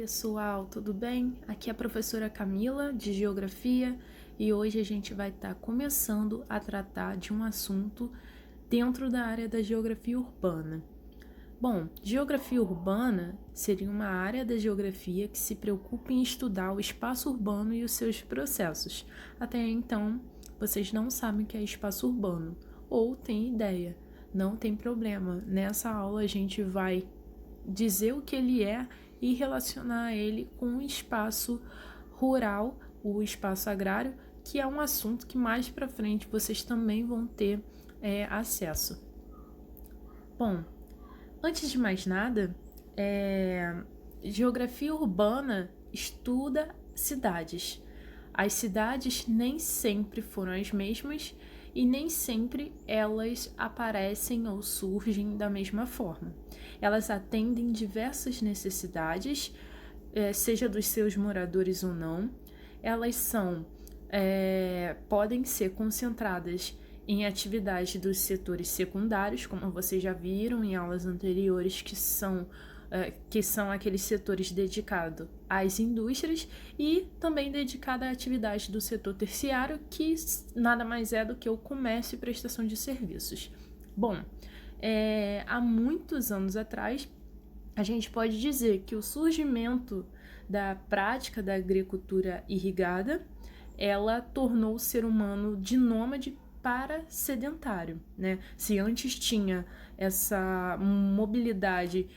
pessoal, tudo bem? Aqui é a professora Camila, de Geografia, e hoje a gente vai estar começando a tratar de um assunto dentro da área da geografia urbana. Bom, geografia urbana seria uma área da geografia que se preocupa em estudar o espaço urbano e os seus processos. Até então, vocês não sabem o que é espaço urbano, ou têm ideia. Não tem problema, nessa aula a gente vai dizer o que ele é e relacionar ele com o espaço rural, o espaço agrário, que é um assunto que mais para frente vocês também vão ter acesso. Bom, antes de mais nada, geografia urbana estuda cidades. As cidades nem sempre foram as mesmas e nem sempre elas aparecem ou surgem da mesma forma. Elas atendem diversas necessidades, seja dos seus moradores ou não. Elas podem ser concentradas em atividades dos setores secundários, como vocês já viram em aulas anteriores, que são aqueles setores dedicados às indústrias, e também dedicada à atividade do setor terciário, que nada mais é do que o comércio e prestação de serviços. Bom, há muitos anos atrás, a gente pode dizer que o surgimento da prática da agricultura irrigada, ela tornou o ser humano de nômade para sedentário, né? Se antes tinha essa mobilidade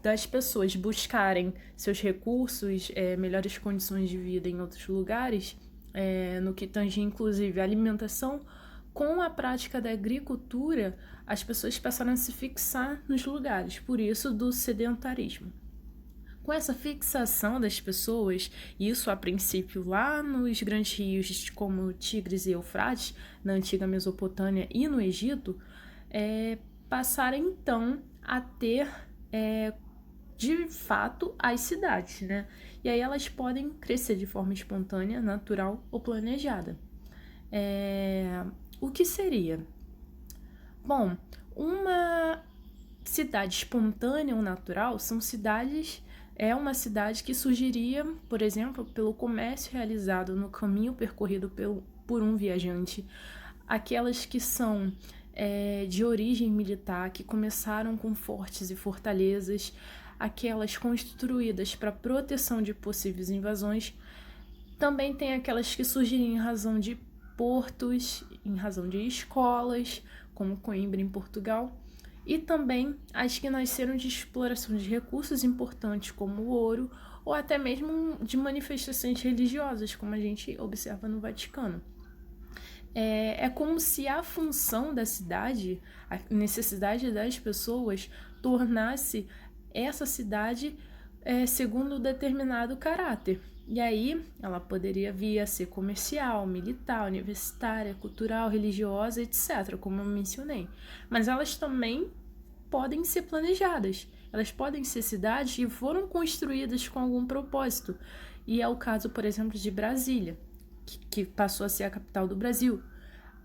das pessoas buscarem seus recursos, melhores condições de vida em outros lugares, no que tange inclusive a alimentação, com a prática da agricultura, as pessoas passaram a se fixar nos lugares, por isso do sedentarismo. Com essa fixação das pessoas, isso a princípio lá nos grandes rios como Tigres e Eufrates, na antiga Mesopotâmia e no Egito, passaram então a ter de fato as cidades, né? E aí elas podem crescer de forma espontânea, natural ou planejada. O que seria? Bom, uma cidade espontânea ou natural são cidades. É uma cidade que surgiria, por exemplo, pelo comércio realizado no caminho percorrido por um viajante. Aquelas que são de origem militar, que começaram com fortes e fortalezas, aquelas construídas para proteção de possíveis invasões. Também tem aquelas que surgiriam em razão de portos, em razão de escolas, como Coimbra em Portugal, e também as que nasceram de exploração de recursos importantes como o ouro, ou até mesmo de manifestações religiosas, como a gente observa no Vaticano. É como se a função da cidade, a necessidade das pessoas, tornasse essa cidade segundo um determinado caráter. E aí ela poderia vir a ser comercial, militar, universitária, cultural, religiosa, etc., como eu mencionei. Mas elas também podem ser planejadas. Elas podem ser cidades que foram construídas com algum propósito. E é o caso, por exemplo, de Brasília, que passou a ser a capital do Brasil.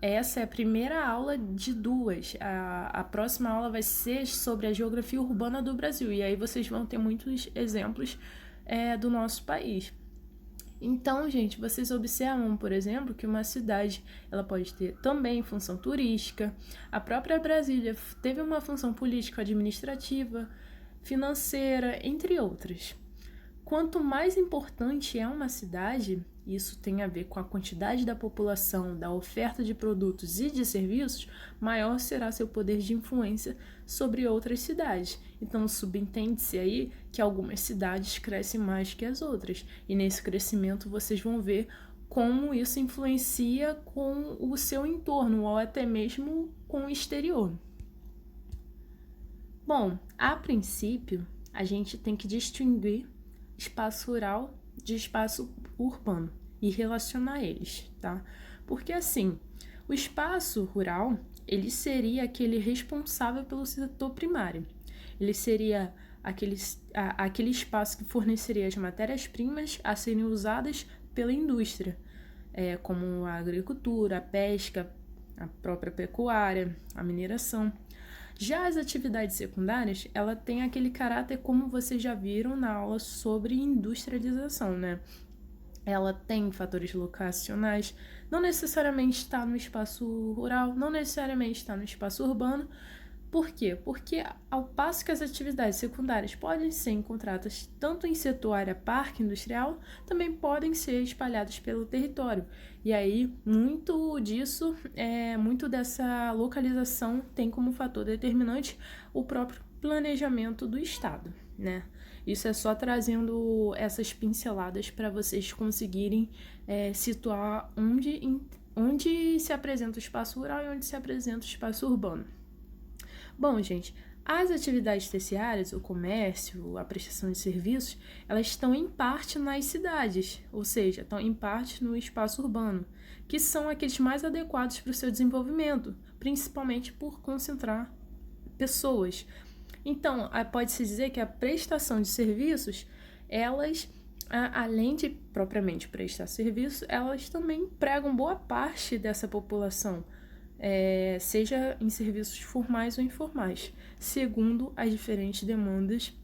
Essa é a primeira aula de duas. A próxima aula vai ser sobre a geografia urbana do Brasil. E aí vocês vão ter muitos exemplos do nosso país. Então, gente, vocês observam, por exemplo, que uma cidade ela pode ter também função turística. A própria Brasília teve uma função político-administrativa, financeira, entre outras. Quanto mais importante é uma cidade, isso tem a ver com a quantidade da população, da oferta de produtos e de serviços, maior será seu poder de influência sobre outras cidades. Então, subentende-se aí que algumas cidades crescem mais que as outras. E nesse crescimento vocês vão ver como isso influencia com o seu entorno, ou até mesmo com o exterior. Bom, a princípio, a gente tem que distinguir espaço rural de espaço urbano e relacionar eles, tá? Porque assim, o espaço rural, ele seria aquele responsável pelo setor primário. Ele seria aquele espaço que forneceria as matérias-primas a serem usadas pela indústria, como a agricultura, a pesca, a própria pecuária, a mineração. Já as atividades secundárias, ela tem aquele caráter como vocês já viram na aula sobre industrialização, né? Ela tem fatores locacionais, não necessariamente está no espaço rural, não necessariamente está no espaço urbano. Por quê? Porque ao passo que as atividades secundárias podem ser encontradas tanto em setor área parque industrial, também podem ser espalhadas pelo território. E aí, muito dessa localização tem como fator determinante o próprio planejamento do Estado, né? Isso é só trazendo essas pinceladas para vocês conseguirem situar onde se apresenta o espaço rural e onde se apresenta o espaço urbano. Bom, gente, as atividades terciárias, o comércio, a prestação de serviços, elas estão em parte nas cidades, ou seja, estão em parte no espaço urbano, que são aqueles mais adequados para o seu desenvolvimento, principalmente por concentrar pessoas. Então, pode-se dizer que a prestação de serviços, elas, além de propriamente prestar serviço, elas também empregam boa parte dessa população, seja em serviços formais ou informais, segundo as diferentes demandas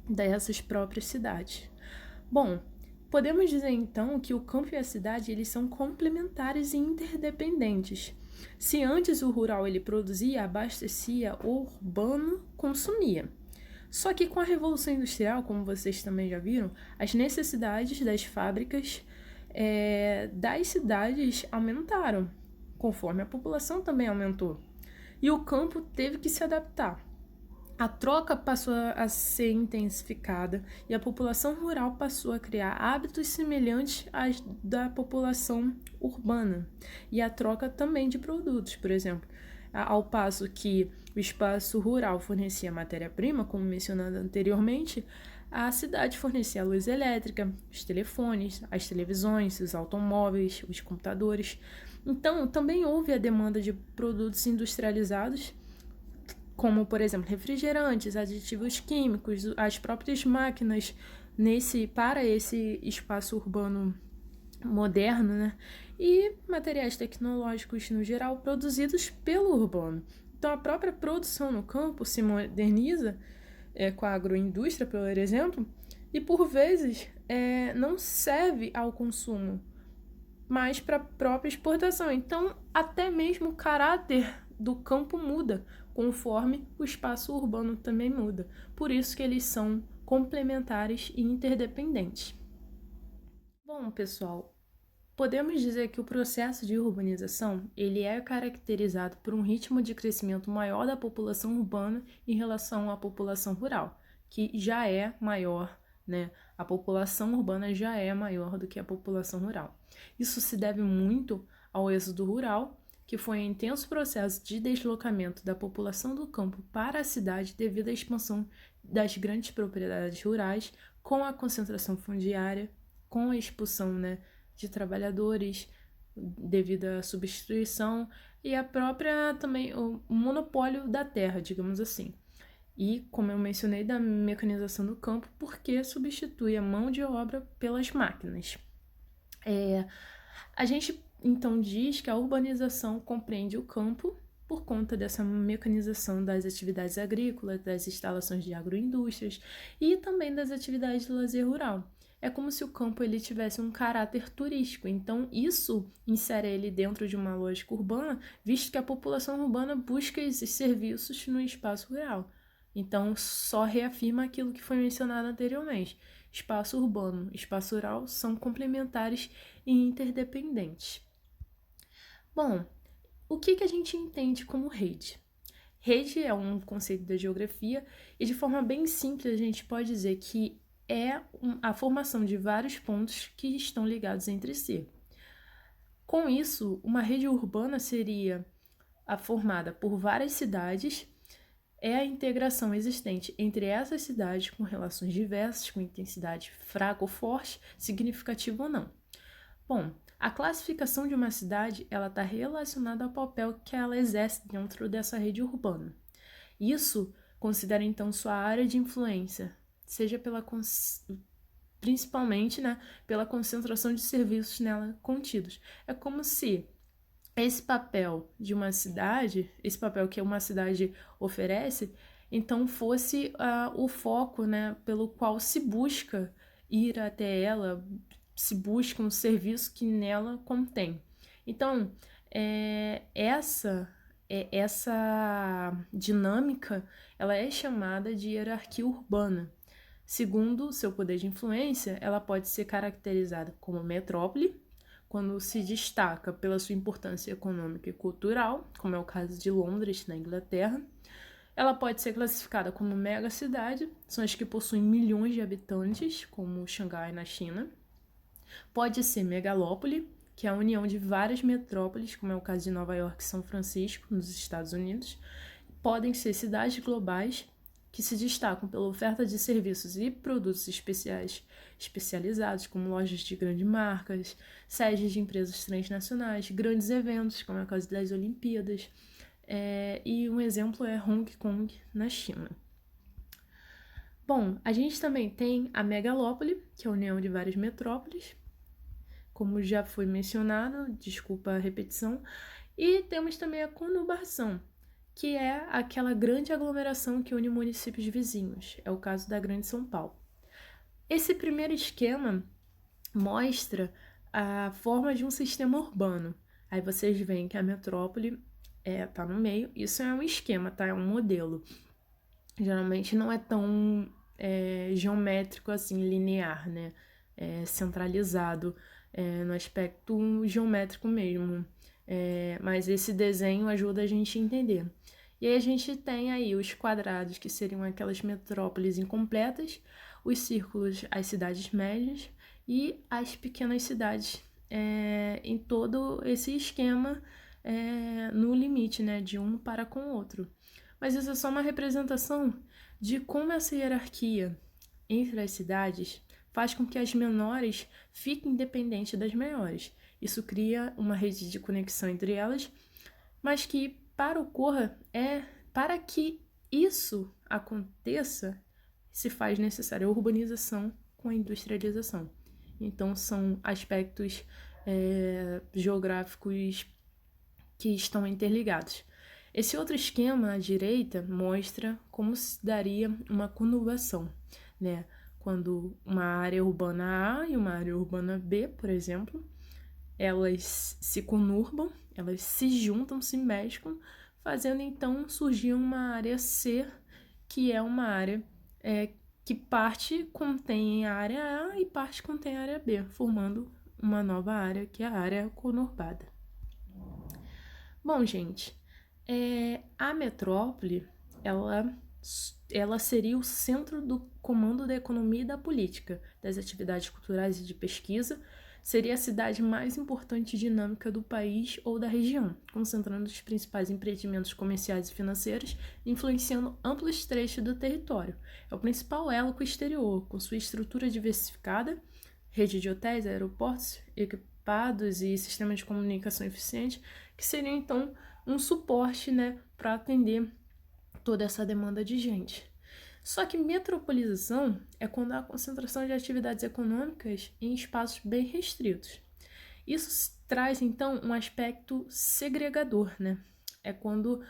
dessas próprias cidades. Bom, podemos dizer então que o campo e a cidade eles são complementares e interdependentes. Se antes o rural ele produzia, abastecia, o urbano consumia. Só que com a Revolução Industrial, como vocês também já viram, as necessidades das fábricas das cidades aumentaram, conforme a população também aumentou. E o campo teve que se adaptar. A troca passou a ser intensificada e a população rural passou a criar hábitos semelhantes às da população urbana. E a troca também de produtos, por exemplo. Ao passo que o espaço rural fornecia matéria-prima, como mencionado anteriormente, a cidade fornecia a luz elétrica, os telefones, as televisões, os automóveis, os computadores. Então, também houve a demanda de produtos industrializados, como, por exemplo, refrigerantes, aditivos químicos, as próprias máquinas para esse espaço urbano moderno, né? E materiais tecnológicos, no geral, produzidos pelo urbano. Então, a própria produção no campo se moderniza com a agroindústria, por exemplo, e, por vezes, não serve ao consumo, mas para a própria exportação. Então, até mesmo o caráter do campo muda, conforme o espaço urbano também muda. Por isso que eles são complementares e interdependentes. Bom, pessoal, podemos dizer que o processo de urbanização ele é caracterizado por um ritmo de crescimento maior da população urbana em relação à população rural, que já é maior, né? A população urbana já é maior do que a população rural. Isso se deve muito ao êxodo rural, que foi um intenso processo de deslocamento da população do campo para a cidade devido à expansão das grandes propriedades rurais, com a concentração fundiária, com a expulsão, né, de trabalhadores devido à substituição e a própria também o monopólio da terra, digamos assim. E, como eu mencionei, da mecanização do campo, porque substitui a mão de obra pelas máquinas. A gente, então, diz que a urbanização compreende o campo por conta dessa mecanização das atividades agrícolas, das instalações de agroindústrias e também das atividades de lazer rural. É como se o campo ele tivesse um caráter turístico, então isso insere ele dentro de uma lógica urbana, visto que a população urbana busca esses serviços no espaço rural. Então, só reafirma aquilo que foi mencionado anteriormente. Espaço urbano e espaço rural são complementares e interdependentes. Bom, o que a gente entende como rede? Rede é um conceito da geografia e, de forma bem simples, a gente pode dizer que é a formação de vários pontos que estão ligados entre si. Com isso, uma rede urbana seria formada por várias cidades, é a integração existente entre essas cidades com relações diversas, com intensidade fraca ou forte, significativa ou não. Bom, a classificação de uma cidade ela está relacionada ao papel que ela exerce dentro dessa rede urbana. Isso considera então sua área de influência, seja principalmente, né, pela concentração de serviços nela contidos. É como se esse papel de uma cidade, esse papel que uma cidade oferece, então fosse o foco, né, pelo qual se busca ir até ela, se busca um serviço que nela contém. Então, essa dinâmica, ela é chamada de hierarquia urbana. Segundo seu poder de influência, ela pode ser caracterizada como metrópole, quando se destaca pela sua importância econômica e cultural, como é o caso de Londres, na Inglaterra. Ela pode ser classificada como megacidade, são as que possuem milhões de habitantes, como Xangai, na China. Pode ser megalópole, que é a união de várias metrópoles, como é o caso de Nova York e São Francisco, nos Estados Unidos. Podem ser cidades globais, que se destacam pela oferta de serviços e produtos especializados, como lojas de grandes marcas, sedes de empresas transnacionais, grandes eventos, como é o caso das Olimpíadas, e um exemplo é Hong Kong, na China. Bom, a gente também tem a megalópole, que é a união de várias metrópoles, como já foi mencionado, desculpa a repetição, e temos também a conurbação, que é aquela grande aglomeração que une municípios vizinhos. É o caso da Grande São Paulo. Esse primeiro esquema mostra a forma de um sistema urbano. Aí vocês veem que a metrópole tá no meio. Isso é um esquema, tá? É um modelo. Geralmente não é tão geométrico assim, linear, né? Centralizado no aspecto geométrico mesmo. Mas esse desenho ajuda a gente a entender. E aí a gente tem aí os quadrados, que seriam aquelas metrópoles incompletas, os círculos, as cidades médias e as pequenas cidades em todo esse esquema no limite, né, de um para com o outro. Mas isso é só uma representação de como essa hierarquia entre as cidades faz com que as menores fiquem dependentes das maiores. Isso cria uma rede de conexão entre elas, mas que para que isso aconteça, se faz necessária a urbanização com a industrialização. Então, são aspectos geográficos que estão interligados. Esse outro esquema à direita mostra como se daria uma conurbação, né? Quando uma área urbana A e uma área urbana B, por exemplo, elas se conurbam, elas se juntam, se mesclam, fazendo então surgir uma área C, que é uma área que parte contém a área A e parte contém a área B, formando uma nova área, que é a área conurbada. Bom, gente, a metrópole, ela seria o centro do comando da economia e da política, das atividades culturais e de pesquisa, seria a cidade mais importante e dinâmica do país ou da região, concentrando os principais empreendimentos comerciais e financeiros, influenciando amplos trechos do território. É o principal elo com o exterior, com sua estrutura diversificada, rede de hotéis, aeroportos equipados e sistema de comunicação eficiente, que seriam então um suporte, né, para atender toda essa demanda de gente. Só que metropolização é quando há concentração de atividades econômicas em espaços bem restritos. Isso traz, então, um aspecto segregador, né? É quando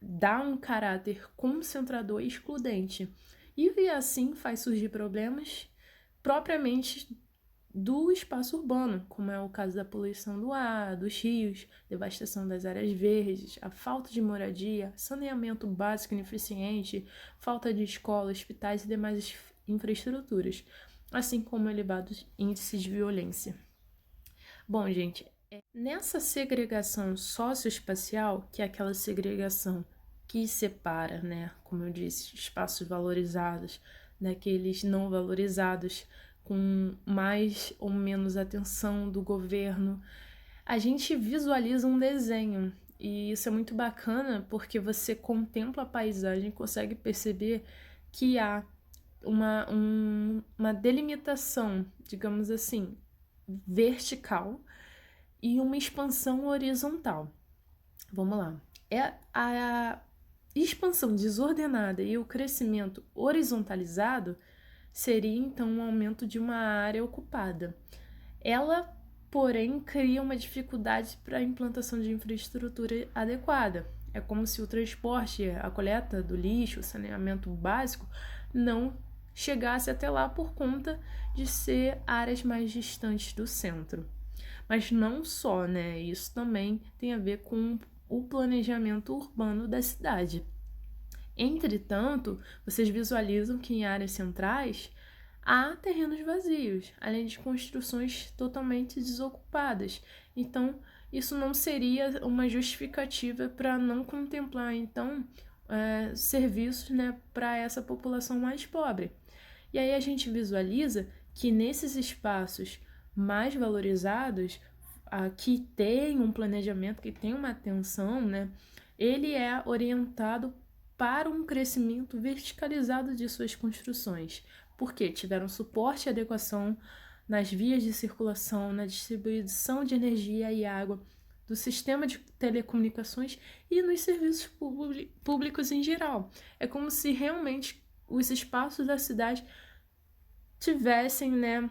dá um caráter concentrador e excludente. E assim faz surgir problemas propriamente do espaço urbano, como é o caso da poluição do ar, dos rios, devastação das áreas verdes, a falta de moradia, saneamento básico ineficiente, falta de escolas, hospitais e demais infraestruturas, assim como elevados índices de violência. Bom, gente, nessa segregação socioespacial, que é aquela segregação que separa, né, como eu disse, espaços valorizados daqueles não valorizados, com mais ou menos atenção do governo, a gente visualiza um desenho. E isso é muito bacana porque você contempla a paisagem, consegue perceber que há uma delimitação, digamos assim, vertical e uma expansão horizontal. Vamos lá. A expansão desordenada e o crescimento horizontalizado seria então um aumento de uma área ocupada. Ela porém cria uma dificuldade para a implantação de infraestrutura adequada. É como se o transporte, a coleta do lixo, o saneamento básico não chegasse até lá por conta de ser áreas mais distantes do centro. Mas não só, né? Isso também tem a ver com o planejamento urbano da cidade. Entretanto, vocês visualizam que em áreas centrais há terrenos vazios, além de construções totalmente desocupadas. Então, isso não seria uma justificativa para não contemplar, então, serviços, né, para essa população mais pobre. E aí a gente visualiza que nesses espaços mais valorizados, que tem um planejamento, que tem uma atenção, né, ele é orientado para um crescimento verticalizado de suas construções, porque tiveram suporte e adequação nas vias de circulação, na distribuição de energia e água, do sistema de telecomunicações e nos serviços públicos em geral. É como se realmente os espaços da cidade tivessem, né,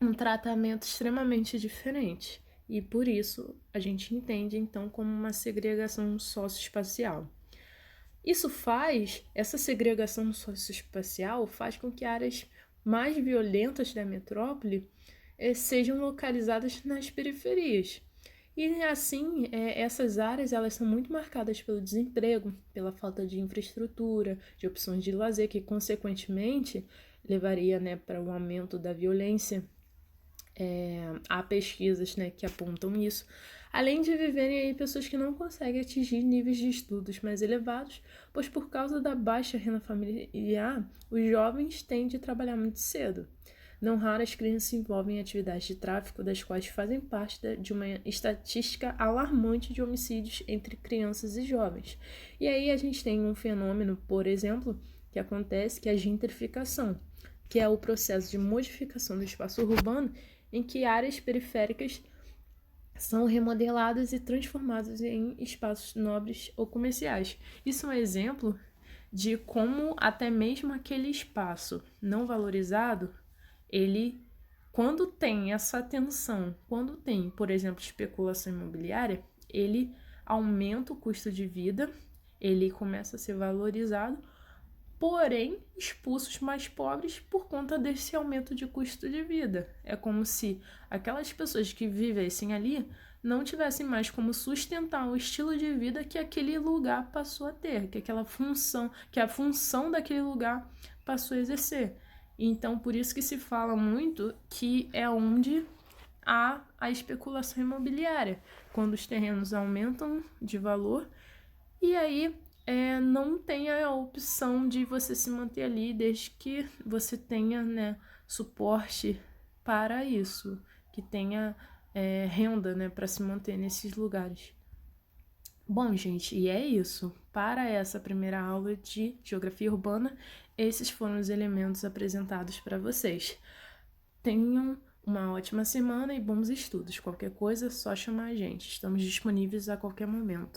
um tratamento extremamente diferente. E por isso a gente entende então como uma segregação socioespacial. Essa segregação socioespacial faz com que áreas mais violentas da metrópole sejam localizadas nas periferias. E assim, essas áreas elas são muito marcadas pelo desemprego, pela falta de infraestrutura, de opções de lazer, que consequentemente levaria, né, para um aumento da violência. Há pesquisas, né, que apontam isso. Além de viverem aí pessoas que não conseguem atingir níveis de estudos mais elevados, pois por causa da baixa renda familiar, os jovens têm de trabalhar muito cedo. Não raro as crianças se envolvem em atividades de tráfico, das quais fazem parte de uma estatística alarmante de homicídios entre crianças e jovens. E aí a gente tem um fenômeno, por exemplo, que acontece, que é a gentrificação, que é o processo de modificação do espaço urbano em que áreas periféricas são remodeladas e transformadas em espaços nobres ou comerciais. Isso é um exemplo de como até mesmo aquele espaço não valorizado, ele, quando tem essa atenção, quando tem, por exemplo, especulação imobiliária, ele aumenta o custo de vida, ele começa a ser valorizado, porém expulsa os mais pobres por conta desse aumento de custo de vida. É como se aquelas pessoas que vivessem ali não tivessem mais como sustentar o estilo de vida que aquele lugar passou a ter, que a função daquele lugar passou a exercer. Então, por isso que se fala muito que é onde há a especulação imobiliária, quando os terrenos aumentam de valor e aí não tem a opção de você se manter ali desde que você tenha, né, suporte para isso, que tenha renda, né, para se manter nesses lugares. Bom, gente, e é isso. Para essa primeira aula de Geografia Urbana, esses foram os elementos apresentados para vocês. Tenham uma ótima semana e bons estudos. Qualquer coisa, é só chamar a gente. Estamos disponíveis a qualquer momento.